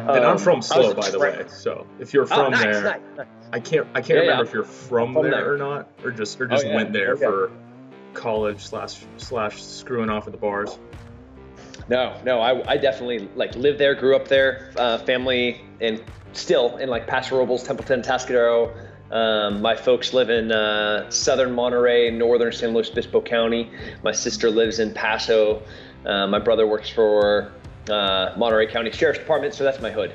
And I'm from SLO, by the way. So if you're from there, nice. I can't remember if you're from there or not, or just went there for college slash screwing off at the bars. No, I definitely lived there, grew up there, family, and still in Paso Robles, Templeton, Tascadero. My folks live in southern Monterey, northern San Luis Obispo County. My sister lives in Paso. My brother works for Monterey County Sheriff's Department, so that's my hood.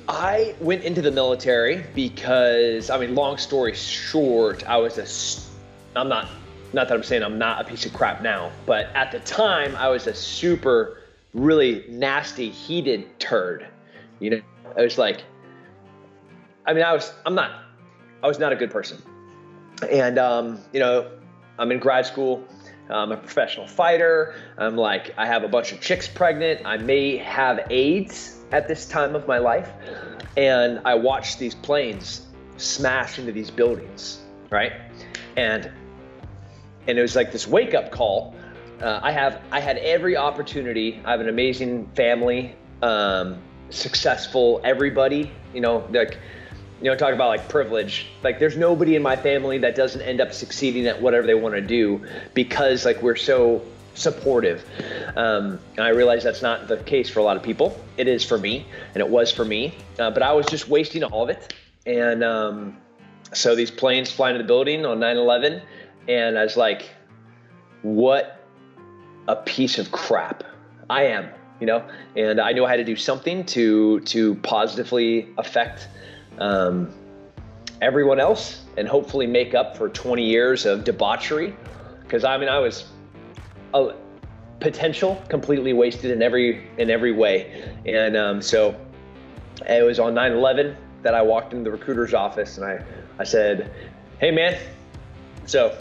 I went into the military because, long story short, I'm not that I'm saying I'm not a piece of crap now, but at the time I was a super, really nasty, heated turd. I was I was not a good person. And, I'm in grad school. I'm a professional fighter. I have a bunch of chicks pregnant. I may have AIDS at this time of my life. And I watched these planes smash into these buildings, right? And it was this wake up call. I had every opportunity. I have an amazing family, successful, everybody, talk about privilege. There's nobody in my family that doesn't end up succeeding at whatever they want to do because we're so supportive. And I realize that's not the case for a lot of people. It is for me, and it was for me. But I was just wasting all of it. And so these planes fly into the building on 9/11, and I was like, what a piece of crap I am, And I knew I had to do something to positively affect everyone else and hopefully make up for 20 years of debauchery. Because I was a potential completely wasted in every way. And so it was on 9/11 that I walked into the recruiter's office and I said, hey man, so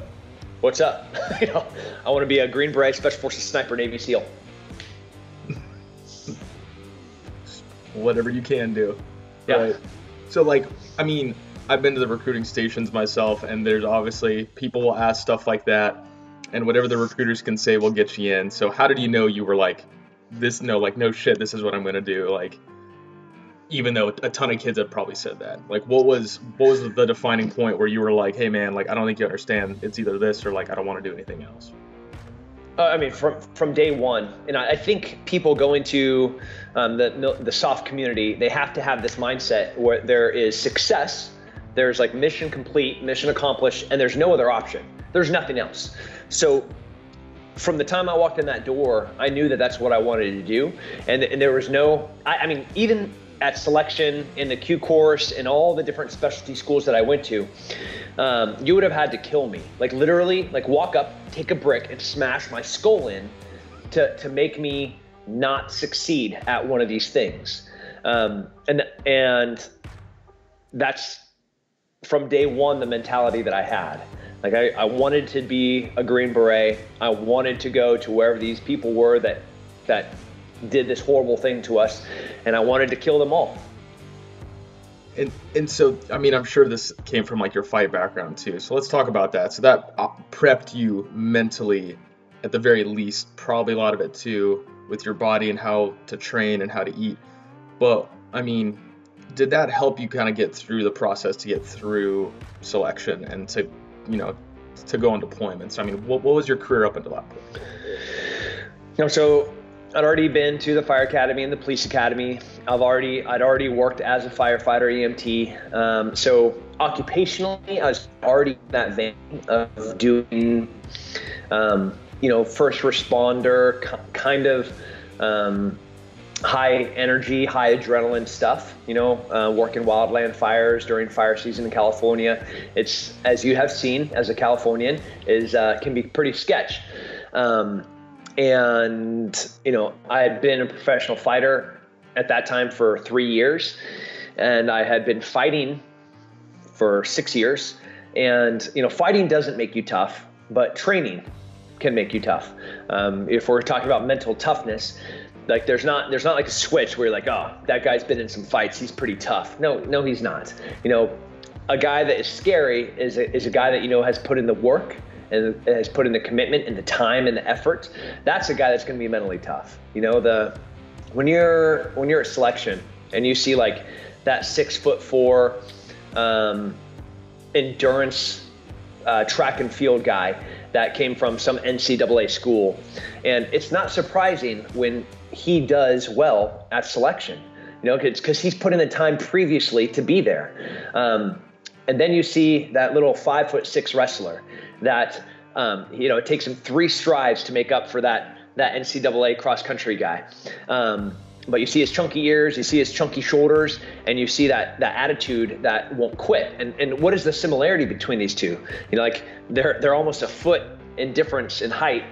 what's up? I want to be a Green Beret, Special Forces sniper, Navy SEAL. Whatever you can do. Yeah. Right. So I've been to the recruiting stations myself, and there's obviously people will ask stuff like that, and whatever the recruiters can say will get you in. So how did you know you were no shit, this is what I'm going to do? Even though a ton of kids have probably said that, what was the defining point where you were like, hey man, I don't think you understand. It's either this or I don't want to do anything else. From day one, and I think people go into the SOF community, they have to have this mindset where there is success, there's mission complete, mission accomplished, and there's no other option. There's nothing else. So from the time I walked in that door, I knew that that's what I wanted to do. And there was even at selection in the Q course and all the different specialty schools that I went to, you would have had to kill me. Literally, walk up, take a brick and smash my skull in to make me not succeed at one of these things. And that's from day one, the mentality that I had. I wanted to be a Green Beret. I wanted to go to wherever these people were that did this horrible thing to us, and I wanted to kill them all. And so, I'm sure this came from your fight background too. So let's talk about that. So that prepped you mentally, at the very least, probably a lot of it too, with your body and how to train and how to eat. But did that help you kind of get through the process to get through selection and to go on deployments? What was your career up until that point? So I'd already been to the fire academy and the police academy. I'd already worked as a firefighter, EMT. So occupationally, I was already in that vein of doing, first responder kind of high energy, high adrenaline stuff. Working wildland fires during fire season in California. It's, as you have seen as a Californian, can be pretty sketch. And, I had been a professional fighter at that time for 3 years, and I had been fighting for 6 years. And, fighting doesn't make you tough, but training can make you tough. If we're talking about mental toughness, there's not a switch where you're oh, that guy's been in some fights, he's pretty tough. No, he's not. A guy that is scary is a guy that, has put in the work and has put in the commitment and the time and the effort, that's a guy that's going to be mentally tough. You know, when you're at selection and you see like that 6'4" endurance track and field guy that came from some NCAA school, and it's not surprising when he does well at selection. You know, it's because he's put in the time previously to be there. And then you see that little 5'6" wrestler that, you know, it takes him 3 strides to make up for that NCAA cross country guy. But you see his chunky ears, you see his chunky shoulders, and you see that attitude that won't quit. And what is the similarity between these two? You know, like they're almost a foot in difference in height.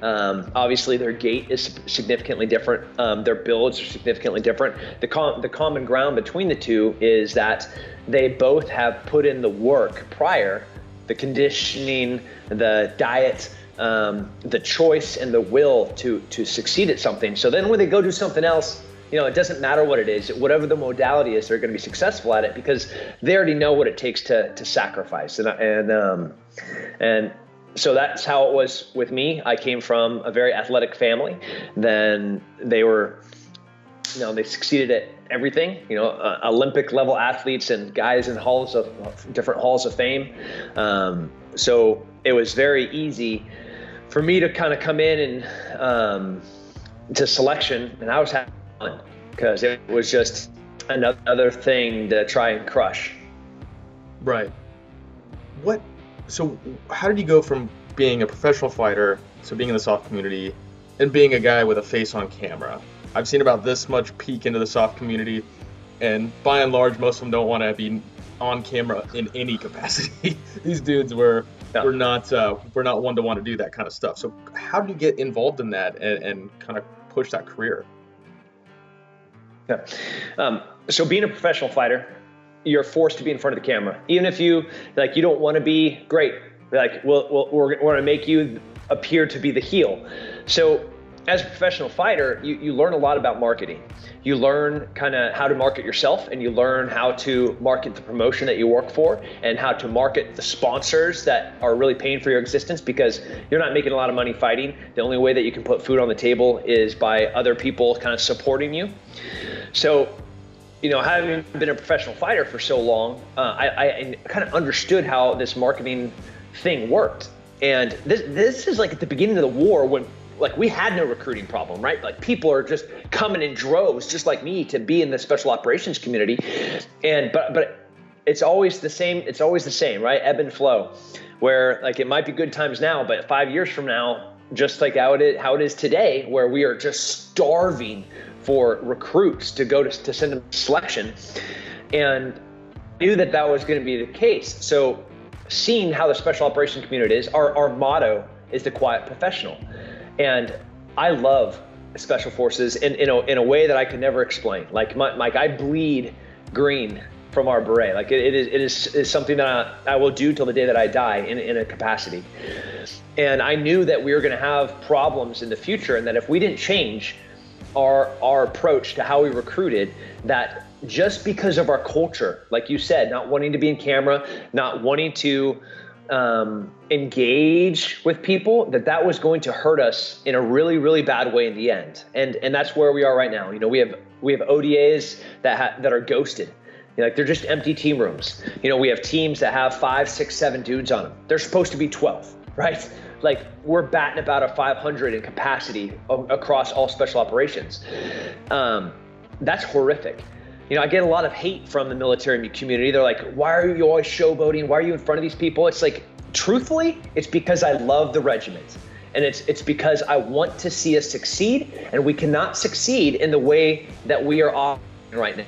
Obviously their gait is significantly different. Their builds are significantly different. The common ground between the two is that they both have put in the work prior, the conditioning, the diet, the choice and the will to succeed at something. So then when they go do something else, you know, it doesn't matter what it is, whatever the modality is, they're going to be successful at it because they already know what it takes to sacrifice. And so that's how it was with me. I came from a very athletic family. Then they were, you know, they succeeded at everything, you know, Olympic level athletes and guys in different halls of fame. So it was very easy for me to kind of come in and to selection, and I was having fun because it was just another thing to try and crush. Right. So how did you go from being a professional fighter to being in the soft community and being a guy with a face on camera? I've seen about this much peek into the soft community, and by and large, most of them don't want to be on camera in any capacity. These dudes were not one to want to do that kind of stuff. So how did you get involved in that and kind of push that career? Yeah. So being a professional fighter, you're forced to be in front of the camera. Even if you don't want to be great, like we're going to make you appear to be the heel. So as a professional fighter, you learn a lot about marketing. You learn kind of how to market yourself, and you learn how to market the promotion that you work for and how to market the sponsors that are really paying for your existence, because you're not making a lot of money fighting. The only way that you can put food on the table is by other people kind of supporting you. So, you know, having been a professional fighter for so long, I kind of understood how this marketing thing worked. And this is like at the beginning of the war when like we had no recruiting problem, right? Like people are just coming in droves, just like me, to be in the special operations community. And but it's always the same. It's always the same, right? Ebb and flow, where like it might be good times now, but 5 years from now, just like how it is today, where we are just starving for recruits to go to send them to selection, and knew that was going to be the case. So seeing how the special operations community is, our motto is the quiet professional. And I love special forces in a way that I could never explain. Like I bleed green from our beret. Like it is something that I will do till the day that I die in a capacity. And I knew that we were going to have problems in the future, and that if we didn't change our approach to how we recruited, that just because of our culture, like you said, not wanting to be in camera, not wanting to engage with people, that was going to hurt us in a really, really bad way in the end. And that's where we are right now. You know, we have ODAs that are ghosted. You know, like they're just empty team rooms. You know, we have teams that have 5, 6, 7 dudes on them. They're supposed to be 12, right? Like we're batting about a 500 in capacity across all special operations. That's horrific. You know, I get a lot of hate from the military community. They're like, why are you always showboating? Why are you in front of these people? It's like, truthfully, it's because I love the regiment. And it's because I want to see us succeed, and we cannot succeed in the way that we are operating right now.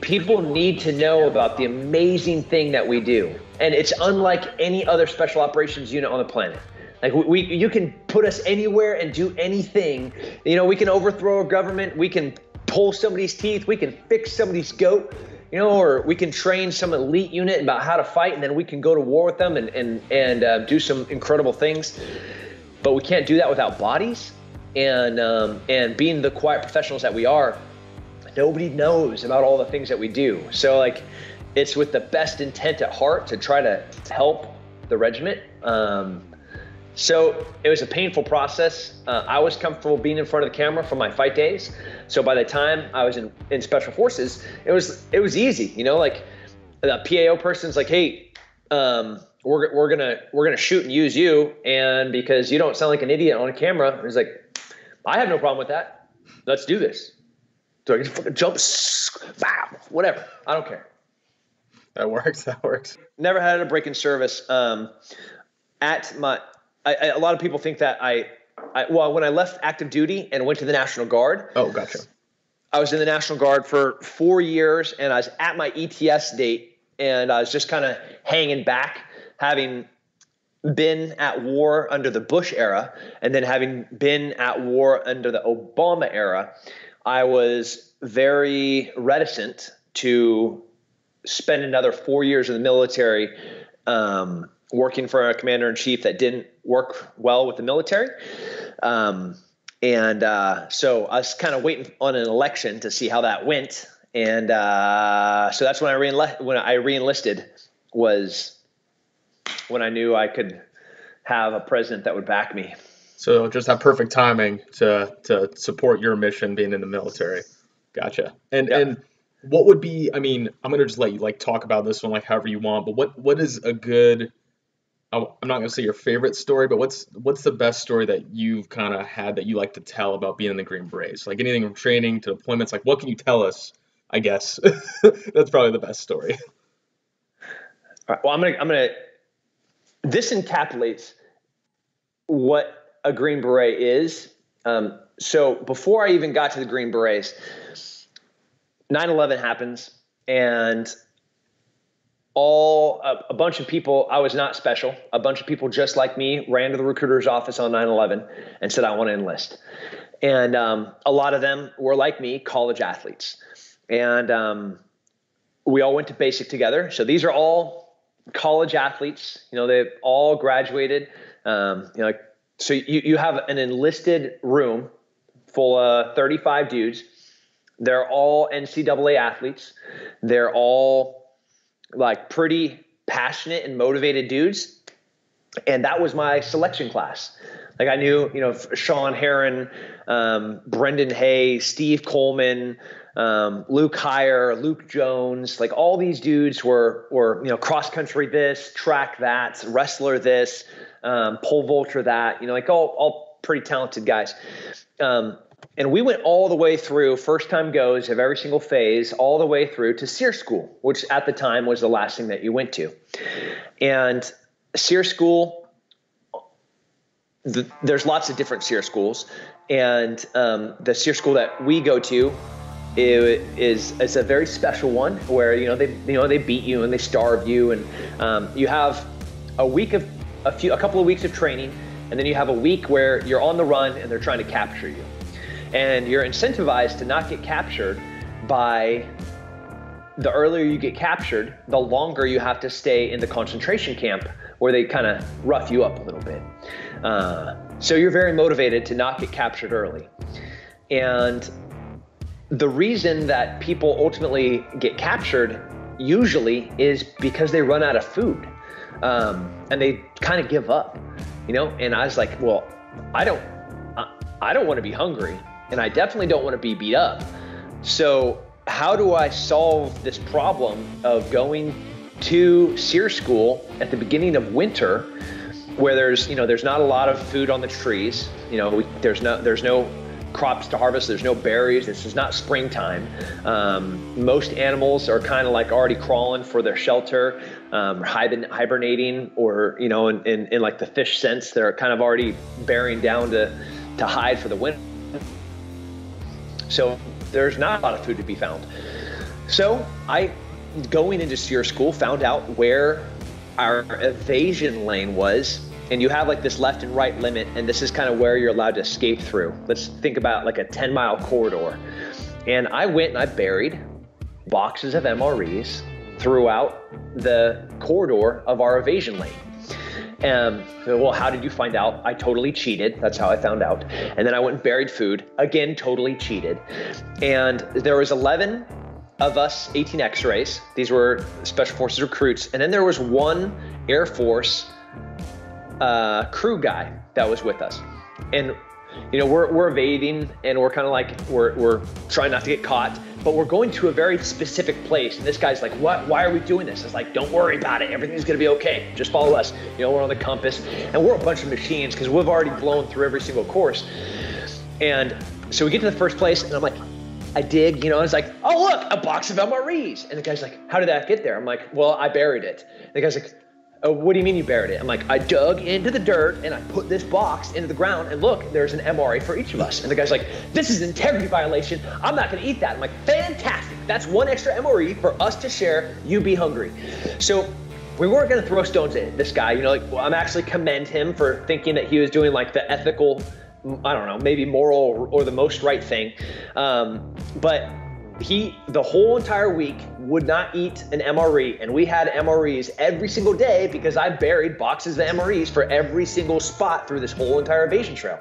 People need to know about the amazing thing that we do. And it's unlike any other special operations unit on the planet. Like you can put us anywhere and do anything. You know, we can overthrow a government. We can pull somebody's teeth. We can fix somebody's goat. You know, or we can train some elite unit about how to fight, and then we can go to war with them and do some incredible things. But we can't do that without bodies. And being the quiet professionals that we are, nobody knows about all the things that we do. So like, it's with the best intent at heart to try to help the regiment. So it was a painful process. I was comfortable being in front of the camera from my fight days. So by the time I was in Special Forces, it was easy. You know, like the PAO person's like, hey, we're gonna shoot and use you, and because you don't sound like an idiot on camera, he's like, I have no problem with that. Let's do this. So I can fucking jump, whatever. I don't care. That works. Never had a break in service. A lot of people think that when I left active duty and went to the National Guard. Oh, gotcha. I was in the National Guard for 4 years, and I was at my ETS date, and I was just kind of hanging back, having been at war under the Bush era, and then having been at war under the Obama era. I was very reticent to spend another 4 years in the military working for a commander-in-chief that didn't work well with the military. So I was kind of waiting on an election to see how that went. And so that's when I re-enlisted, was when I knew I could have a president that would back me. So just have perfect timing to support your mission being in the military. Gotcha. And what would be, I mean, I'm going to just let you like talk about this one like however you want, but what is a good, I'm not going to say your favorite story, but what's the best story that you've kind of had that you like to tell about being in the Green Berets? Like anything from training to deployments, like what can you tell us, I guess? That's probably the best story. All right, well, this encapsulates what a Green Beret is. So before I even got to the Green Berets, 9/11 happens, and a bunch of people, I was not special, a bunch of people just like me ran to the recruiter's office on 9/11 and said, I want to enlist. And a lot of them were like me, college athletes. And we all went to basic together. So these are all college athletes. You know, they've all graduated. So you have an enlisted room full of 35 dudes. They're all NCAA athletes. They're all like pretty passionate and motivated dudes. And that was my selection class. Like I knew, Sean Heron, Brendan Hay, Steve Coleman, Luke Heyer, Luke Jones, like all these dudes were cross country this, track that, wrestler this, pole vaulter that, like all pretty talented guys. And we went all the way through first time goes of every single phase, all the way through to SEER school, which at the time was the last thing that you went to. And SEER school, there's lots of different SEER schools. And the SEER school that we go to is a very special one where, they beat you and they starve you. And you have a couple of weeks of training, and then you have a week where you're on the run and they're trying to capture you. And you're incentivized to not get captured by the earlier you get captured, the longer you have to stay in the concentration camp where they kind of rough you up a little bit. So you're very motivated to not get captured early. And the reason that people ultimately get captured usually is because they run out of food. And they kind of give up, and I was like, well, I don't want to be hungry, and I definitely don't want to be beat up. So how do I solve this problem of going to SEER school at the beginning of winter where there's not a lot of food on the trees, there's no crops to harvest, there's no berries, this is not springtime. Most animals are kind of like already crawling for their shelter, hibernating, or in like the fish sense, they're kind of already bearing down to hide for the winter. So there's not a lot of food to be found. So I, going into SEER school, found out where our evasion lane was. And you have like this left and right limit, and this is kind of where you're allowed to escape through. Let's think about like a 10-mile corridor. And I went and I buried boxes of MREs throughout the corridor of our evasion lane. Well, how did you find out? I totally cheated. That's how I found out. And then I went and buried food. Again, totally cheated. And there was 11 of us 18 X-rays. These were Special Forces recruits. And then there was one Air Force crew guy that was with us. And, you know, we're evading, and we're kind of like, we're trying not to get caught, but we're going to a very specific place. And this guy's like, what? Why are we doing this? It's like, don't worry about it. Everything's going to be okay. Just follow us. You know, we're on the compass, and we're a bunch of machines because we've already blown through every single course. And so we get to the first place, and I'm like, I dig, you know, it's like, oh, look, a box of MREs. And the guy's like, how did that get there? I'm like, well, I buried it. And the guy's like, oh, what do you mean you buried it? I'm like, I dug into the dirt and I put this box into the ground, and look, there's an MRE for each of us. And the guy's like, this is an integrity violation. I'm not gonna eat that. I'm like, fantastic. That's one extra MRE for us to share. You be hungry. So we weren't gonna throw stones at this guy, you know, like, well, I'm actually commend him for thinking that he was doing like the ethical, I don't know, maybe moral or the most right thing. But he, the whole entire week, would not eat an MRE, and we had MREs every single day because I buried boxes of MREs for every single spot through this whole entire evasion trail.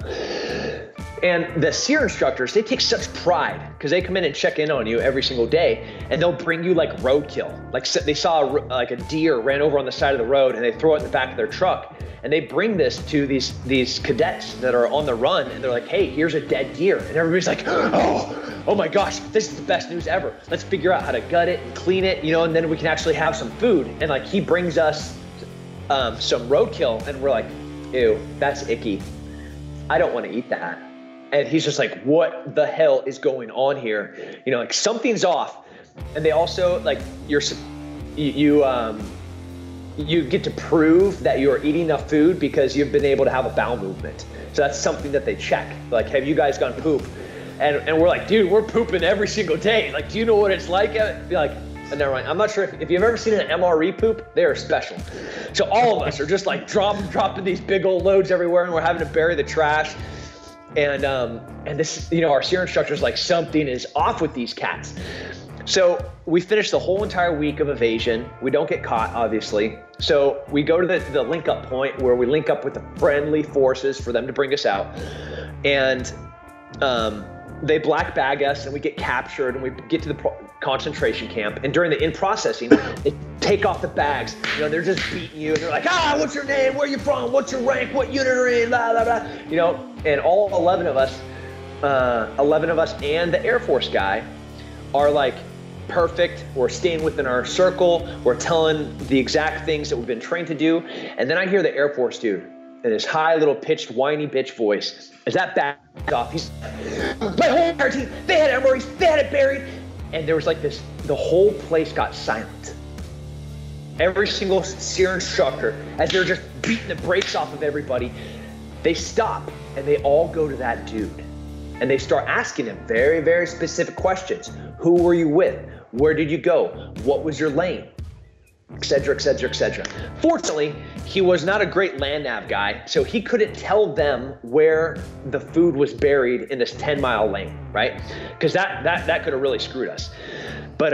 And the SERE instructors, they take such pride because they come in and check in on you every single day, and they'll bring you like roadkill. Like they saw like a deer ran over on the side of the road, and they throw it in the back of their truck. And they bring this to these cadets that are on the run, and they're like, hey, here's a dead deer. And everybody's like, oh my gosh, this is the best news ever. Let's figure out how to gut it and clean it, you know, and then we can actually have some food. And like, he brings us some roadkill, and we're like, ew, that's icky. I don't want to eat that. And he's just like, what the hell is going on here? You know, like, something's off. And they also, like, you get to prove that you're eating enough food because you've been able to have a bowel movement. So that's something that they check. Like, have you guys gone poop? And we're like, dude, we're pooping every single day. Like, do you know what it's like? Be like, never mind. I'm not sure if you've ever seen an MRE poop, they are special. So all of us are just like dropping these big old loads everywhere, and we're having to bury the trash. And this, you know, our SERE instructor's like, something is off with these cats. So we finish the whole entire week of evasion. We don't get caught, obviously. So we go to the link up point where we link up with the friendly forces for them to bring us out. And they black bag us, and we get captured, and we get to the concentration camp. And during the in-processing, they take off the bags. You know, they're just beating you, and they're like, what's your name? Where are you from? What's your rank? What unit are you in? Blah, blah, blah. You know, and all 11 of us and the Air Force guy are like, perfect. We're staying within our circle. We're telling the exact things that we've been trained to do. And then I hear the Air Force dude in his high little pitched whiny bitch voice. As that backed off, he's like, my whole entire team, they had MREs, they had it buried. And there was like this, the whole place got silent. Every single SERE instructor, as they're just beating the brakes off of everybody, they stop and they all go to that dude. And they start asking him very, very specific questions. Who were you with? Where did you go? What was your lane? Et cetera, et cetera, et cetera. Fortunately, he was not a great land nav guy, so he couldn't tell them where the food was buried in this 10-mile lane, right? Because that could have really screwed us. But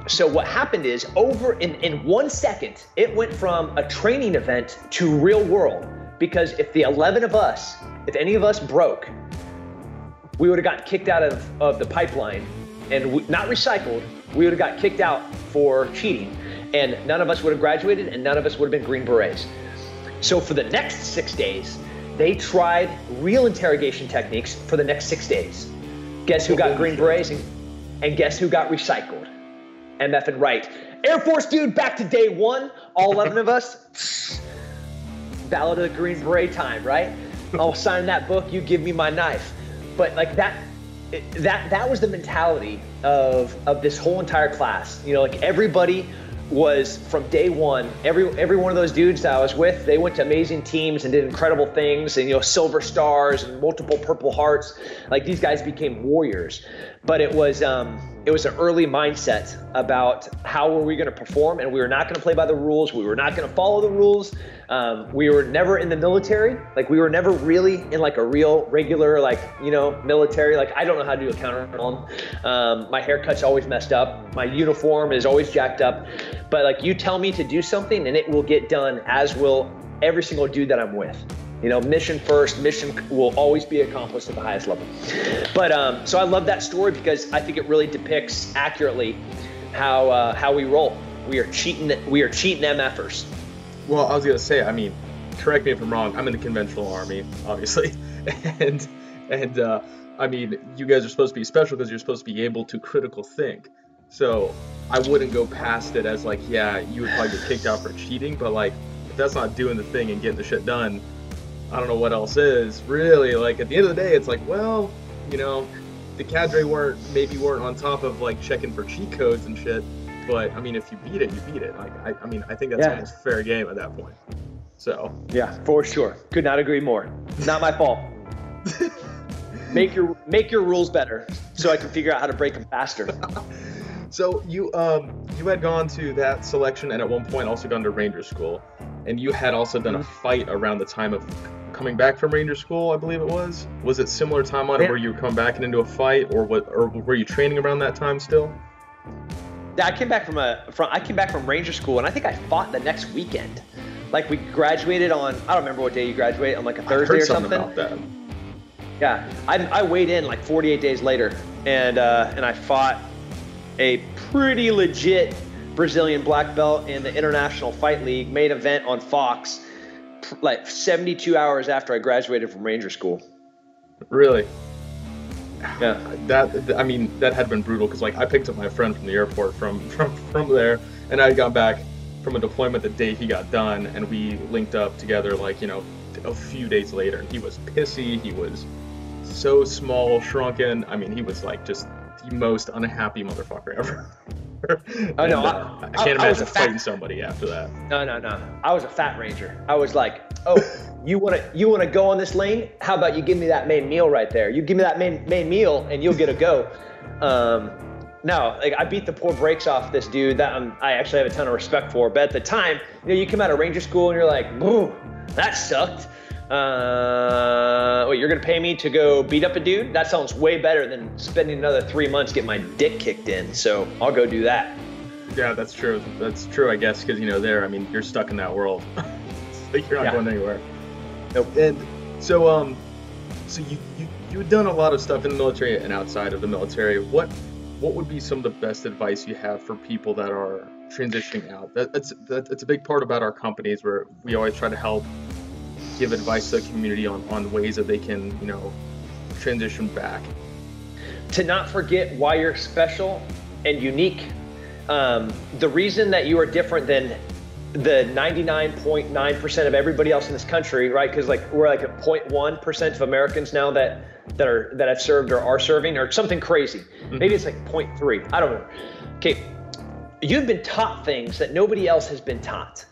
so what happened is, over in 1 second, it went from a training event to real world. Because if the 11 of us, if any of us broke, we would have gotten kicked out of the pipeline and not recycled. We would have got kicked out for cheating, and none of us would have graduated, and none of us would have been Green Berets. So for the next 6 days, they tried real interrogation techniques for the next 6 days. Guess who got Green Berets, and guess who got recycled? MF and right. Air Force dude, back to day one, all 11 of us, ballot of the Green Beret time, right? I'll sign that book, you give me my knife. But like that was the mentality of this whole entire class. You know, like, everybody was, from day one, every one of those dudes that I was with, they went to amazing teams and did incredible things, and, you know, silver stars and multiple Purple Hearts. Like, these guys became warriors. But it was an early mindset about how were we going to perform, and we were not going to play by the rules. We were not going to follow the rules. We were never in the military. Like, we were never really in like a real regular, like, you know, military. Like, I don't know how to do a counter column. My haircut's always messed up. My uniform is always jacked up. But like, you tell me to do something and it will get done, as will every single dude that I'm with. You know, mission first. Mission will always be accomplished at the highest level. But so I love that story because I think it really depicts accurately how we roll. We are cheating MFers. Well, I was gonna say, I mean, correct me if I'm wrong. I'm in the conventional army, obviously, and I mean, you guys are supposed to be special because you're supposed to be able to critical think. So I wouldn't go past it as like, yeah, you would probably get kicked out for cheating, but like, if that's not doing the thing and getting the shit done, I don't know what else is. Really, like, at the end of the day, it's like, well, you know, the cadre weren't on top of like checking for cheat codes and shit. But I mean, if you beat it, you beat it. Like, I mean, I think that's almost fair game at that point. So yeah, for sure. Could not agree more. Not my fault. Make your rules better so I can figure out how to break them faster. So you had gone to that selection and at one point also gone to Ranger School, and you had also done a fight around the time of coming back from Ranger School, I believe it was. Was it similar timeline where you were coming back and into a fight, or were you training around that time still? Yeah, I came back from Ranger School, and I think I fought the next weekend. Like, we graduated on, I don't remember what day you graduate, on like a Thursday or something. About that. Yeah, I weighed in like 48 days later, and I fought a pretty legit Brazilian black belt in the International Fight League main event on Fox, like 72 hours after I graduated from Ranger School. Really? Yeah. I mean, that had been brutal because like I picked up my friend from the airport from there, and I got back from a deployment the day he got done, and we linked up together like, you know, a few days later, and he was pissy. He was so small, shrunken. I mean, he was like just the most unhappy motherfucker ever. Oh no, I can't imagine fighting somebody after that. No. I was a fat Ranger. I was like, oh, you wanna go on this lane? How about you give me that main meal right there? You give me that main meal, and you'll get a go. No, like, I beat the poor brakes off this dude that I actually have a ton of respect for. But at the time, you know, you come out of Ranger School and you're like, boo, that sucked. You're gonna pay me to go beat up a dude? That sounds way better than spending another 3 months getting my dick kicked in. So I'll go do that. Yeah, that's true. That's true, I guess, because, you know, I mean, you're stuck in that world. Like, you're not going anywhere. Nope. And so, so you had done a lot of stuff in the military and outside of the military. What would be some of the best advice you have for people that are transitioning out? That's a big part about our companies, where we always try to help give advice to the community on ways that they can, you know, transition back. To not forget why you're special and unique. The reason that you are different than the 99.9% of everybody else in this country, right? Because like we're like at 0.1% of Americans now that have served or are serving, or something crazy. Mm-hmm. Maybe it's like 0.3. I don't know. Okay, you've been taught things that nobody else has been taught.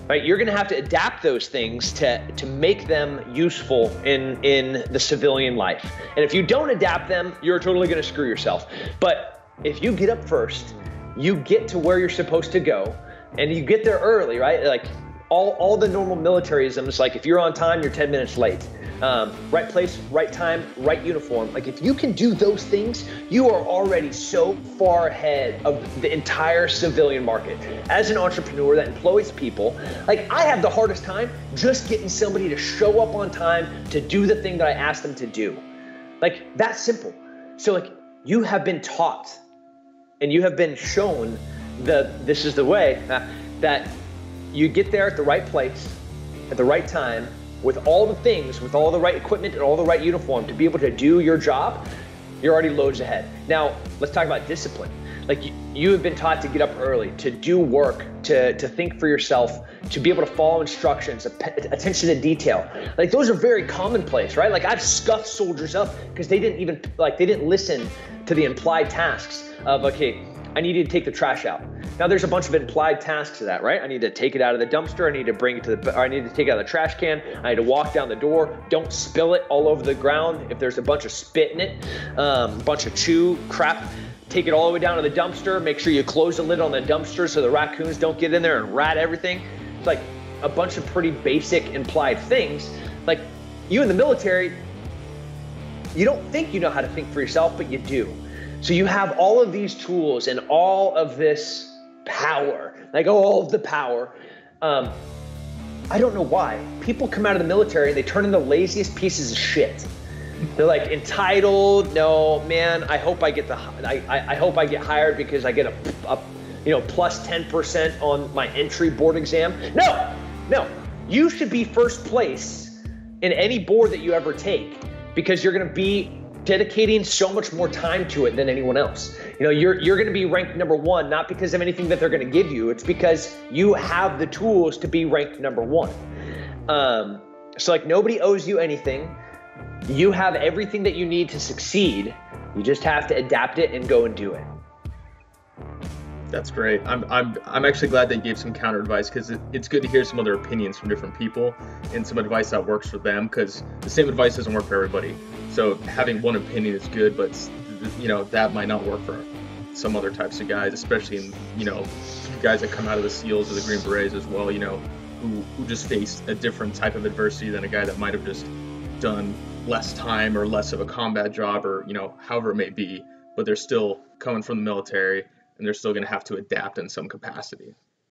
Right? You're going to have to adapt those things to make them useful in the civilian life. And if you don't adapt them, you're totally going to screw yourself. But if you get up first, you get to where you're supposed to go, and you get there early, right? Like all the normal militarisms, like if you're on time, you're 10 minutes late. Right place, right time, right uniform. Like if you can do those things, you are already so far ahead of the entire civilian market. As an entrepreneur that employs people, like I have the hardest time just getting somebody to show up on time to do the thing that I asked them to do. Like that's simple. So like you have been taught and you have been shown this is the way that you get there at the right place, at the right time, with all the things, with all the right equipment and all the right uniform to be able to do your job. You're already loads ahead. Now, let's talk about discipline. Like you have been taught to get up early, to do work, to think for yourself, to be able to follow instructions, attention to detail. Like those are very commonplace, right? Like I've scuffed soldiers up because they didn't listen to the implied tasks of, okay, I need you to take the trash out. Now there's a bunch of implied tasks to that, right? I need to take it out of the dumpster. I need to bring it I need to take it out of the trash can. I need to walk down the door. Don't spill it all over the ground. If there's a bunch of spit in it, a bunch of chew, crap, take it all the way down to the dumpster. Make sure you close the lid on the dumpster so the raccoons don't get in there and rat everything. It's like a bunch of pretty basic implied things. Like you in the military, you don't think you know how to think for yourself, but you do. So you have all of these tools and all of this power, like all of the power. I don't know why. People come out of the military and they turn into the laziest pieces of shit. They're like entitled. No, man. I hope I get I hope I get hired because I get a plus 10% on my entry board exam. No. You should be first place in any board that you ever take because you're going to be dedicating so much more time to it than anyone else. You're going to be ranked number one, not because of anything that they're going to give you. It's because you have the tools to be ranked number one. So like nobody owes you anything. You have everything that you need to succeed. You just have to adapt it and go and do it. That's great. I'm actually glad they gave some counter advice because it's good to hear some other opinions from different people and some advice that works for them because the same advice doesn't work for everybody. So having one opinion is good, but that might not work for some other types of guys, especially in guys that come out of the SEALs or the Green Berets as well. Who just faced a different type of adversity than a guy that might have just done less time or less of a combat job or however it may be, but they're still coming from the military and they're still going to have to adapt in some capacity.